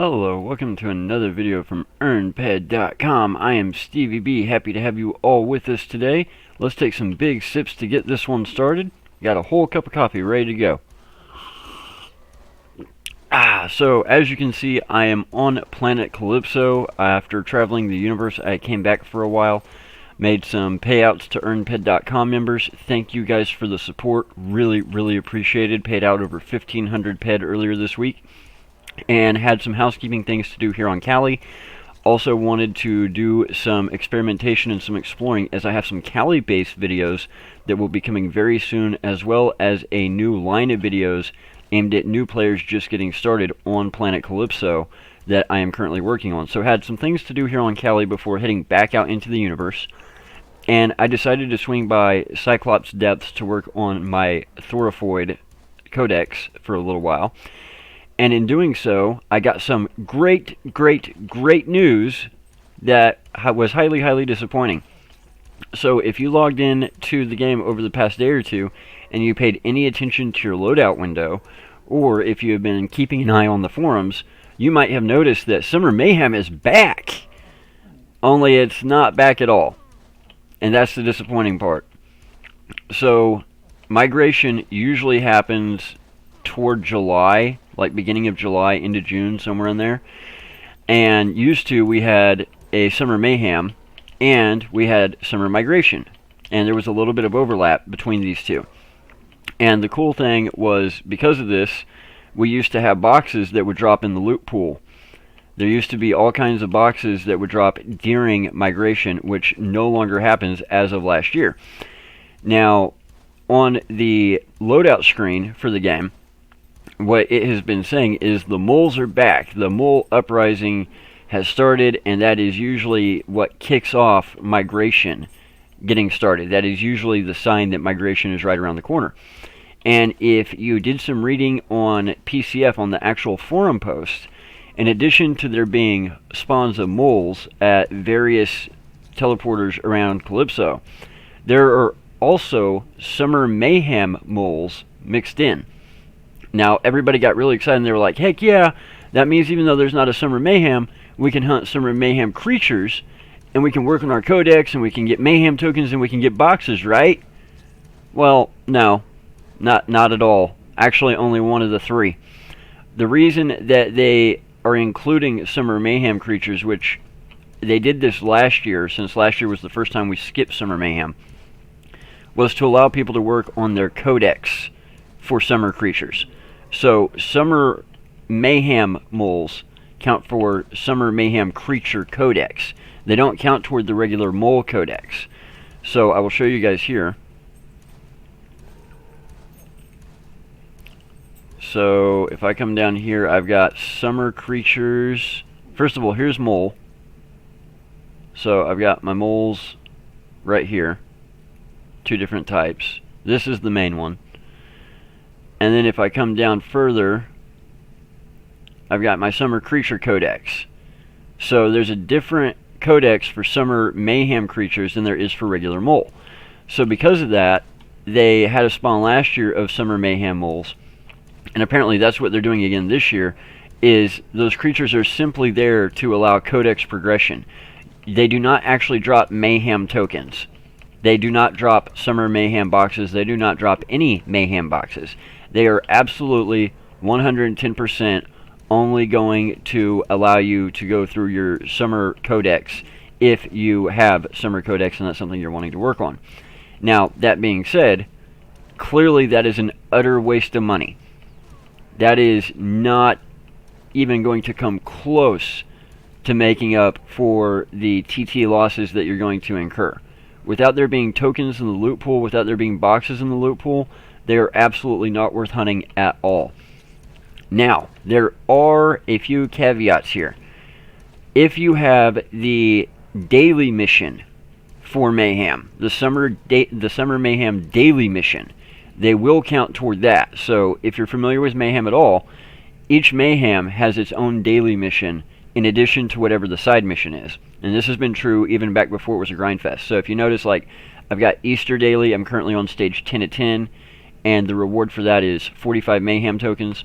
Hello, welcome to another video from EarnPed.com. I am Stevie B, happy to have you all with us today. Let's take some big sips to get this one started. Got a whole cup of coffee ready to go. So as you can see, I am on Planet Calypso. After traveling the universe, I came back for a while. Made some payouts to EarnPed.com members. Thank you guys for the support. Really appreciated. Paid out over 1,500 PED earlier this week. And had some housekeeping things to do here on Cali. Also wanted to do some experimentation and some exploring, as I have some Cali-based videos that will be coming very soon, as well as a new line of videos aimed at new players just getting started on Planet Calypso that I am currently working on. So had some things to do here on Cali before heading back out into the universe. And I decided to swing by Cyclops Depths to work on my Thorophoid Codex for a little while. And in doing so, I got some great news that was highly disappointing. So if you logged in to the game over the past day or two, and you paid any attention to your loadout window, or if you have been keeping an eye on the forums, you might have noticed that Summer Mayhem is back. Only it's not back at all. And that's the disappointing part. So, migration usually happens toward July, like beginning of July into June, somewhere in there. And used to, we had a Summer Mayhem and we had Summer Migration, and there was a little bit of overlap between these two. And the cool thing was, because of this, we used to have boxes that would drop in the loot pool. There used to be all kinds of boxes that would drop during migration, which no longer happens as of last year. Now, on the loadout screen for the game, what it has been saying is the Muls are back. The Mul Uprising has started, and that is usually what kicks off migration getting started. That is usually the sign that migration is right around the corner. And if you did some reading on PCF, on the actual forum post, in addition to there being spawns of Muls at various teleporters around Calypso, there are also Summer Mayhem Muls mixed in. Now, everybody got really excited, and they were like, heck yeah, that means even though there's not a Summer Mayhem, we can hunt Summer Mayhem Creatures, and we can work on our codex, and we can get Mayhem tokens, and we can get boxes, right? Well, no, not at all. Actually, only one of the three. The reason that they are including Summer Mayhem Creatures, which they did this last year, since last year was the first time we skipped Summer Mayhem, was to allow people to work on their codex for Summer Creatures. So, Summer Mayhem Muls count for Summer Mayhem Creature Codex. They don't count toward the regular Mul Codex. So, I will show you guys here. So, if I come down here, I've got Summer Creatures. First of all, here's Mul. So, I've got my Muls right here. Two different types. This is the main one. And then if I come down further, I've got my Summer Creature Codex. So there's a different codex for Summer Mayhem Creatures than there is for regular Mul. So because of that, they had a spawn last year of Summer Mayhem Muls. And apparently that's what they're doing again this year, is those creatures are simply there to allow codex progression. They do not actually drop Mayhem tokens. They do not drop Summer Mayhem boxes. They do not drop any Mayhem boxes. They are absolutely 110% only going to allow you to go through your Summer Codex if you have Summer Codex and that's something you're wanting to work on. Now, that being said, clearly that is an utter waste of money. That is not even going to come close to making up for the TT losses that you're going to incur. Without there being tokens in the loot pool, without there being boxes in the loot pool, they are absolutely not worth hunting at all. Now, there are a few caveats here. If you have the daily mission for Mayhem, the Summer Mayhem daily mission, they will count toward that. So, if you're familiar with Mayhem at all, each Mayhem has its own daily mission in addition to whatever the side mission is. And this has been true even back before it was a grind fest. So if you notice, like, I've got Easter daily, I'm currently on stage 10 of 10, and the reward for that is 45 Mayhem tokens.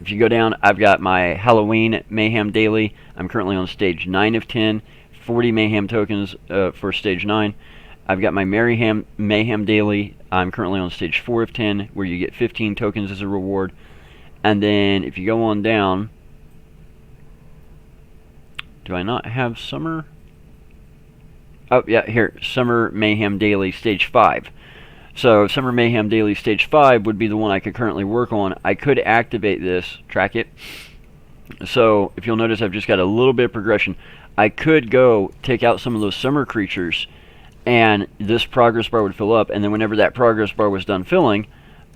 If you go down, I've got my Halloween Mayhem Daily. I'm currently on stage 9 of 10, 40 Mayhem tokens for stage 9. I've got my Mayhem Daily. I'm currently on stage 4 of 10, where you get 15 tokens as a reward. And then if you go on down, do I not have Summer? Oh, yeah, here, Summer Mayhem Daily Stage 5. So Summer Mayhem Daily Stage 5 would be the one I could currently work on. I could activate this, track it. So if you'll notice, I've just got a little bit of progression. I could go take out some of those summer creatures, and this progress bar would fill up, and then whenever that progress bar was done filling,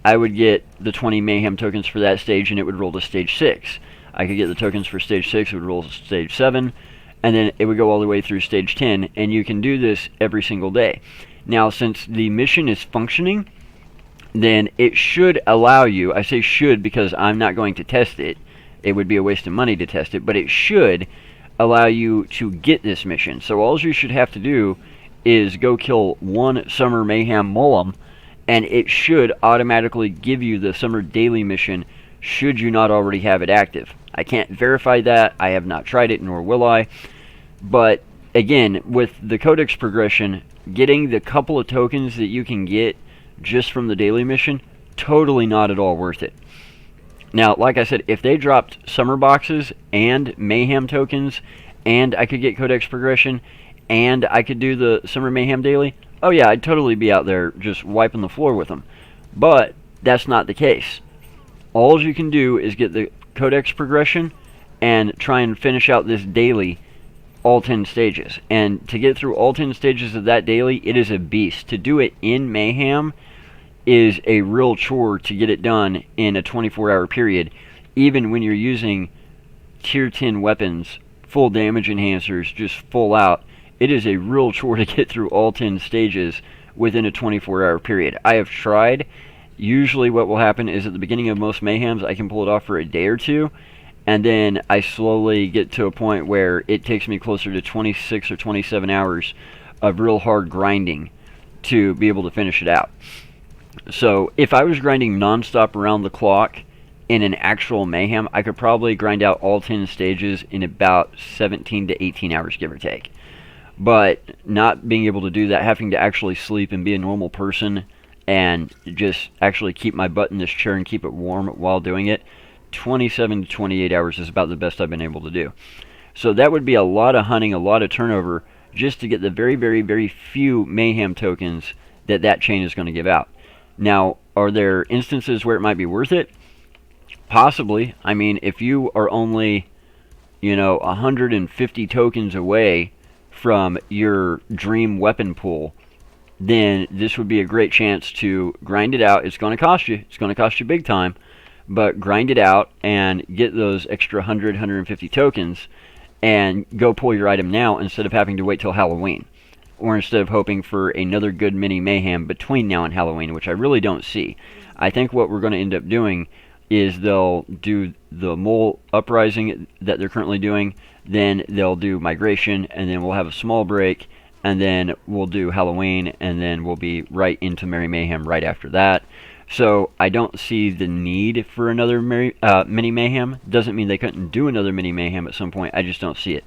I would get the 20 Mayhem tokens for that stage, and it would roll to stage 6. I could get the tokens for stage 6, it would roll to stage 7, and then it would go all the way through stage 10, and you can do this every single day. Now, since the mission is functioning, then it should allow you, I say should because I'm not going to test it, it would be a waste of money to test it, but it should allow you to get this mission. So all you should have to do is go kill one Summer Mayhem Mul, and it should automatically give you the Summer Daily mission, should you not already have it active. I can't verify that, I have not tried it, nor will I, but again, with the Codex progression, getting the couple of tokens that you can get just from the daily mission, totally not at all worth it. Now, like I said, if they dropped summer boxes and Mayhem tokens, and I could get Codex progression, and I could do the Summer Mayhem Daily, oh yeah, I'd totally be out there just wiping the floor with them. But that's not the case. All you can do is get the Codex progression and try and finish out this daily all 10 stages. And to get through all 10 stages of that daily, it is a beast. To do it in Mayhem is a real chore to get it done in a 24-hour period, even when you're using tier 10 weapons, full damage enhancers, just full out. It is a real chore to get through all 10 stages within a 24-hour period. I have tried. Usually what will happen is at the beginning of most Mayhems, I can pull it off for a day or two, and then I slowly get to a point where it takes me closer to 26 or 27 hours of real hard grinding to be able to finish it out. So if I was grinding non-stop around the clock in an actual Mayhem, I could probably grind out all 10 stages in about 17 to 18 hours, give or take. But not being able to do that, having to actually sleep and be a normal person and just actually keep my butt in this chair and keep it warm while doing it, 27 to 28 hours is about the best I've been able to do. So that would be a lot of hunting, a lot of turnover, just to get the very, very, very few Mayhem tokens that chain is going to give out. Now, are there instances where it might be worth it? Possibly. I mean, if you are only, 150 tokens away from your dream weapon pool, then this would be a great chance to grind it out. It's going to cost you. It's going to cost you big time. But grind it out and get those extra 100, 150 tokens and go pull your item now instead of having to wait till Halloween. Or instead of hoping for another good mini Mayhem between now and Halloween, which I really don't see. I think what we're going to end up doing is they'll do the Mul Uprising that they're currently doing, then they'll do Migration, and then we'll have a small break, and then we'll do Halloween, and then we'll be right into Merry Mayhem right after that. So I don't see the need for another mini Mayhem. Doesn't mean they couldn't do another mini Mayhem at some point. I just don't see it.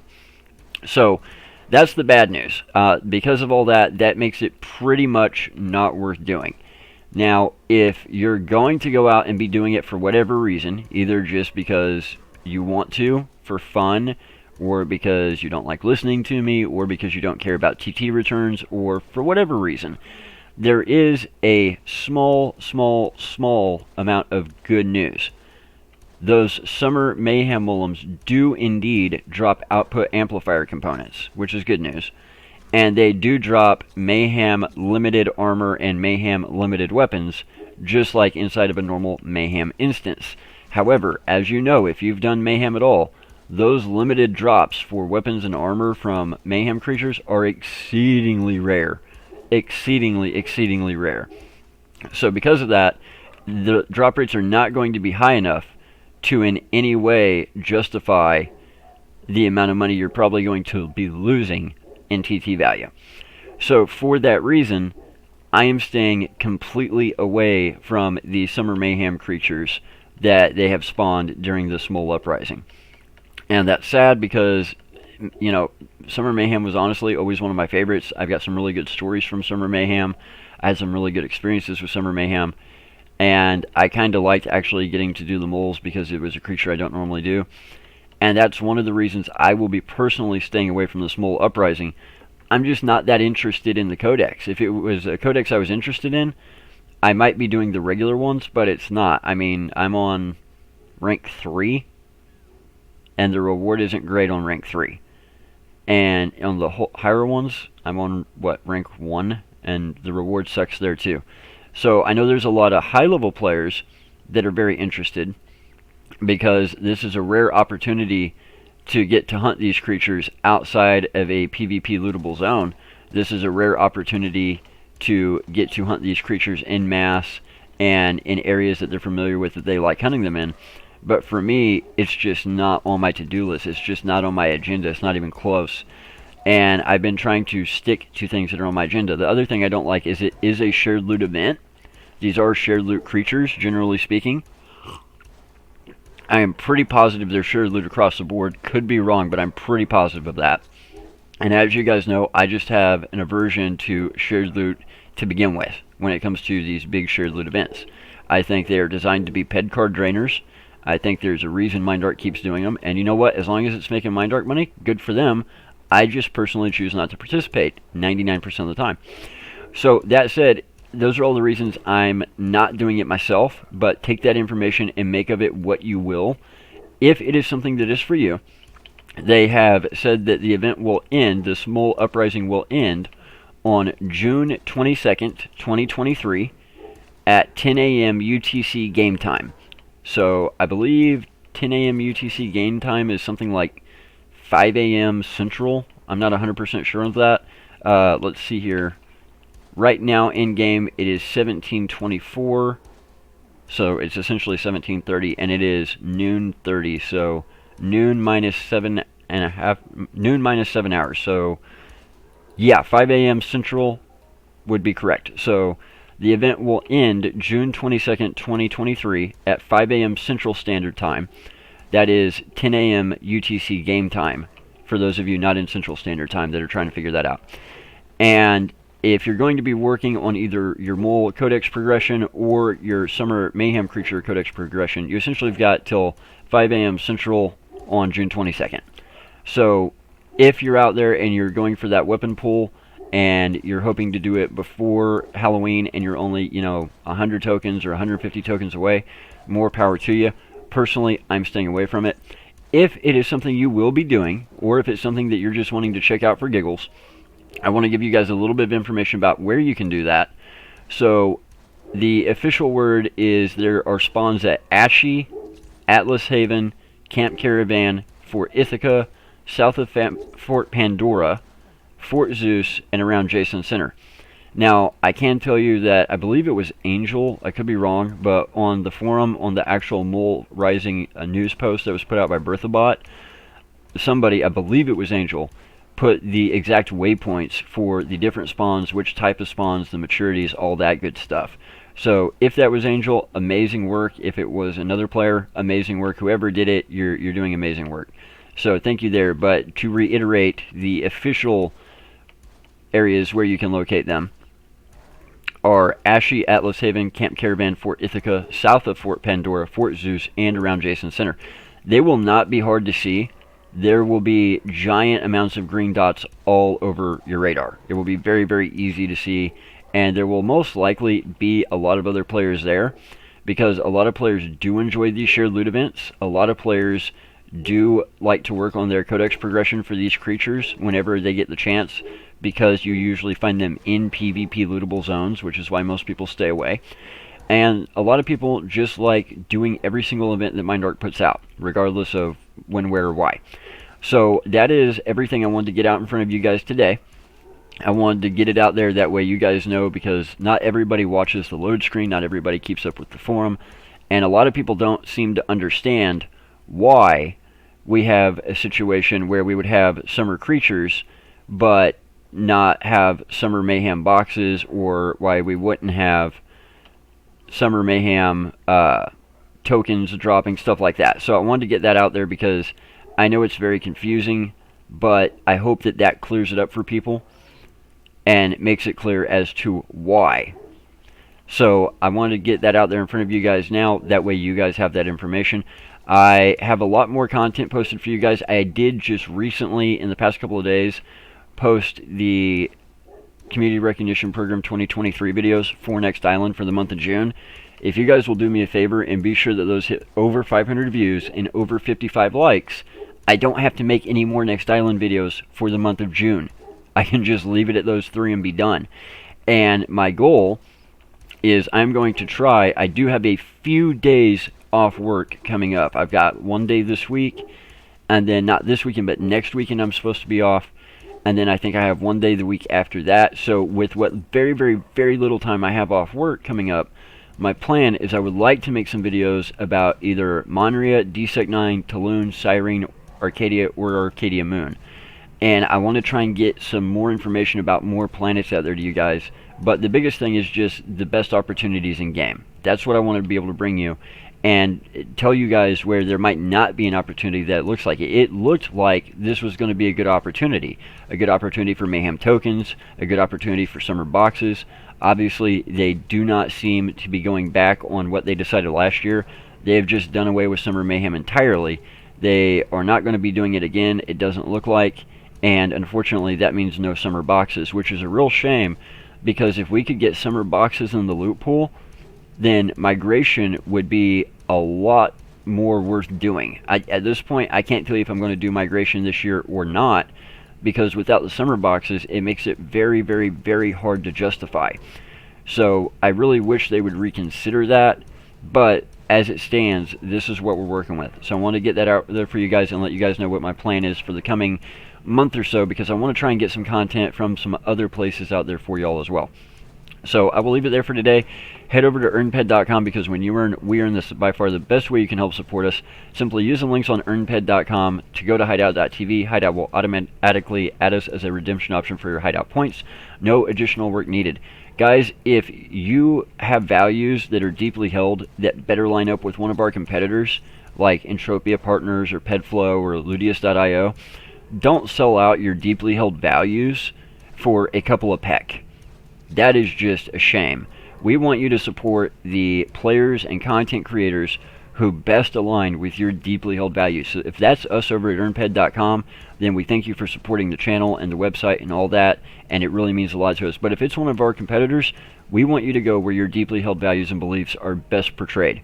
So that's the bad news. Because of all that, that makes it pretty much not worth doing. Now, if you're going to go out and be doing it for whatever reason, either just because you want to, for fun, or because you don't like listening to me, or because you don't care about TT returns, or for whatever reason, there is a small amount of good news. Those Summer Mayhem Muls do indeed drop output amplifier components, which is good news. And they do drop Mayhem limited armor and Mayhem limited weapons, just like inside of a normal Mayhem instance. However, as you know, if you've done Mayhem at all, those limited drops for weapons and armor from Mayhem creatures are exceedingly rare. Exceedingly rare. So because of that, the drop rates are not going to be high enough to in any way justify the amount of money you're probably going to be losing in TT value. So for that reason, I am staying completely away from the Summer Mayhem creatures, that they have spawned during this Mul Uprising. And that's sad because, you know, Summer Mayhem was honestly always one of my favorites. I've got some really good stories from Summer Mayhem. I had some really good experiences with Summer Mayhem. And I kind of liked actually getting to do the moles because it was a creature I don't normally do. And that's one of the reasons I will be personally staying away from this Mul Uprising. I'm just not that interested in the codex. If it was a codex I was interested in, I might be doing the regular ones, but it's not. I mean, I'm on rank 3, and the reward isn't great on rank 3. And on the higher ones, I'm on, what, rank 1, and the reward sucks there too. So I know there's a lot of high-level players that are very interested, because this is a rare opportunity to get to hunt these creatures outside of a PvP lootable zone. This is a rare opportunity to get to hunt these creatures en masse and in areas that they're familiar with, that they like hunting them in. But for me, it's just not on my to-do list. It's just not on my agenda. It's not even close. And I've been trying to stick to things that are on my agenda. The other thing I don't like is it is a shared loot event. These are shared loot creatures, generally speaking. I am pretty positive they're shared loot across the board. Could be wrong, but I'm pretty positive of that. And as you guys know, I just have an aversion to shared loot to begin with when it comes to these big shared loot events. I think they are designed to be ped card drainers. I think there's a reason Mindark keeps doing them. And you know what? As long as it's making Mindark money, good for them. I just personally choose not to participate 99% of the time. So that said, those are all the reasons I'm not doing it myself, but take that information and make of it what you will. If it is something that is for you, they have said that the event will end, this Mul Uprising will end on June 22nd, 2023 at 10 a.m. UTC game time. So I believe 10 a.m. UTC game time is something like 5 a.m. Central. I'm not 100% sure on that. Let's see here. Right now in game it is 1724, so it's essentially 1730, and it is noon 30. So noon minus 7 hours. So yeah, 5 a.m. Central would be correct. So the event will end June 22nd, 2023 at 5 a.m. Central Standard Time. That is 10 a.m. UTC game time, for those of you not in Central Standard Time that are trying to figure that out. And if you're going to be working on either your Mul Codex progression or your Summer Mayhem Creature Codex progression, you essentially have got till 5 a.m. Central on June 22nd. So if you're out there and you're going for that weapon pool and you're hoping to do it before Halloween and you're only, 100 tokens or 150 tokens away, more power to you. Personally, I'm staying away from it. If it is something you will be doing, or if it's something that you're just wanting to check out for giggles, I want to give you guys a little bit of information about where you can do that. So the official word is there are spawns at Ashy, Atlas Haven, Camp Caravan, Fort Ithaca, south of Fort Pandora, Fort Zeus, and around Jason Center. Now, I can tell you that I believe it was Angel, I could be wrong, but on the forum, on the actual Mul Rising news post that was put out by BerthaBot, somebody, I believe it was Angel, put the exact waypoints for the different spawns, which type of spawns, the maturities, all that good stuff. So if that was Angel, amazing work. If it was another player, amazing work. Whoever did it, you're doing amazing work. So thank you there. But to reiterate, the official areas where you can locate them are Ashy, Atlas Haven, Camp Caravan, Fort Ithaca, south of Fort Pandora, Fort Zeus, and around Jason Center. They will not be hard to see. There will be giant amounts of green dots all over your radar. It will be very, very easy to see, and there will most likely be a lot of other players there, because a lot of players do enjoy these shared loot events. A lot of players do like to work on their codex progression for these creatures whenever they get the chance, because you usually find them in PvP lootable zones, which is why most people stay away. And a lot of people just like doing every single event that Mindark puts out, regardless of when, where, or why. So that is everything I wanted to get out in front of you guys today. I wanted to get it out there, that way you guys know, because not everybody watches the load screen, not everybody keeps up with the forum, and a lot of people don't seem to understand why we have a situation where we would have summer creatures but not have Summer Mayhem boxes, or why we wouldn't have Summer Mayhem tokens dropping, stuff like that. So I wanted to get that out there because I know it's very confusing, but I hope that that clears it up for people and makes it clear as to why. So I wanted to get that out there in front of you guys now. That way you guys have that information. I have a lot more content posted for you guys. I did just recently, in the past couple of days, post the Community Recognition Program 2023 videos for Next Island for the month of June. If you guys will do me a favor and be sure that those hit over 500 views and over 55 likes, I don't have to make any more Next Island videos for the month of June. I can just leave it at those 3 and be done. And my goal is I'm going to try, I do have a few days off work coming up. I've got one day this week, and then not this weekend, but next weekend I'm supposed to be off. And then I think I have one day the week after that. So with what very, very, very little time I have off work coming up, my plan is I would like to make some videos about either Monria, DSEC 9, Tulun, Cyrene, Arcadia, or Arcadia Moon. And I want to try and get some more information about more planets out there to you guys. But the biggest thing is just the best opportunities in game. That's what I want to be able to bring you. And tell you guys where there might not be an opportunity that looks like it. It looked like this was going to be a good opportunity. A good opportunity for Mayhem tokens. A good opportunity for summer boxes. Obviously, they do not seem to be going back on what they decided last year. They have just done away with Summer Mayhem entirely. They are not going to be doing it again, it doesn't look like. And unfortunately, that means no summer boxes, which is a real shame. Because if we could get summer boxes in the loot pool, then migration would be a lot more worth doing. At this point, I can't tell you if I'm going to do migration this year or not, because without the summer boxes, it makes it very, very, very hard to justify. So I really wish they would reconsider that, but as it stands, this is what we're working with. So I want to get that out there for you guys and let you guys know what my plan is for the coming month or so, because I want to try and get some content from some other places out there for y'all as well. So I will leave it there for today. Head over to earnped.com, because when you earn, we earn. This is by far the best way you can help support us. Simply use the links on earnped.com to go to hideout.tv. Hideout will automatically add us as a redemption option for your hideout points. No additional work needed. Guys, if you have values that are deeply held that better line up with one of our competitors, like Entropia Partners or Pedflow or Ludius.io, don't sell out your deeply held values for a couple of peck. That is just a shame. We want you to support the players and content creators who best align with your deeply held values. So if that's us over at earnped.com, then we thank you for supporting the channel and the website and all that, and it really means a lot to us. But if it's one of our competitors, we want you to go where your deeply held values and beliefs are best portrayed.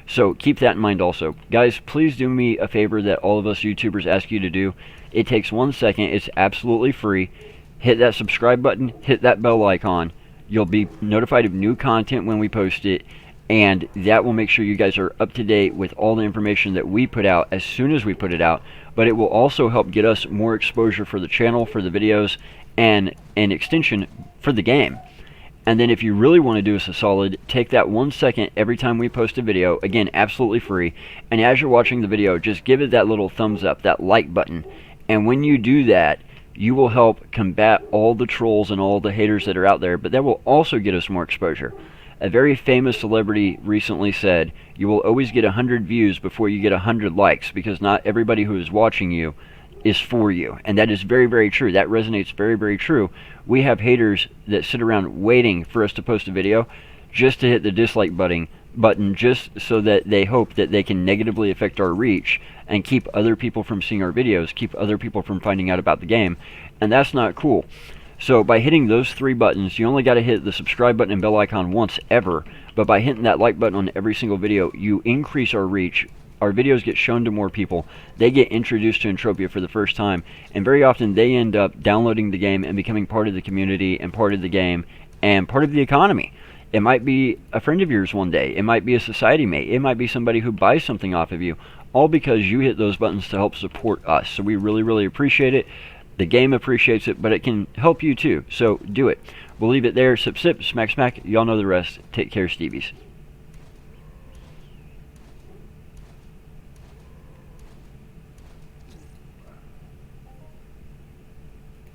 So keep that in mind also. Guys, please do me a favor that all of us YouTubers ask you to do. It takes 1 second. It's absolutely free. Hit that subscribe button. Hit that bell icon. You'll be notified of new content when we post it, and that will make sure you guys are up to date with all the information that we put out as soon as we put it out. But it will also help get us more exposure for the channel, for the videos, and an extension for the game. And then if you really want to do us a solid, take that 1 second every time we post a video, again, absolutely free, and as you're watching the video, just give it that little thumbs up, that like button. And when you do that, you will help combat all the trolls and all the haters that are out there, but that will also get us more exposure. A very famous celebrity recently said, you will always get 100 views before you get 100 likes, because not everybody who is watching you is for you. And that is very, very true. That resonates very, very true. We have haters that sit around waiting for us to post a video just to hit the dislike button just so that they hope that they can negatively affect our reach and keep other people from seeing our videos, keep other people from finding out about the game. And that's not cool. So by hitting those 3 buttons, you only got to hit the subscribe button and bell icon once ever, but by hitting that like button on every single video, you increase our reach. Our videos get shown to more people. They get introduced to Entropia for the first time, and very often they end up downloading the game and becoming part of the community and part of the game and part of the economy. It might be a friend of yours one day. It might be a society mate. It might be somebody who buys something off of you, all because you hit those buttons to help support us. So we really, really appreciate it. The game appreciates it, but it can help you too. So do it. We'll leave it there. Sip, sip, smack, smack. Y'all know the rest. Take care, Stevies.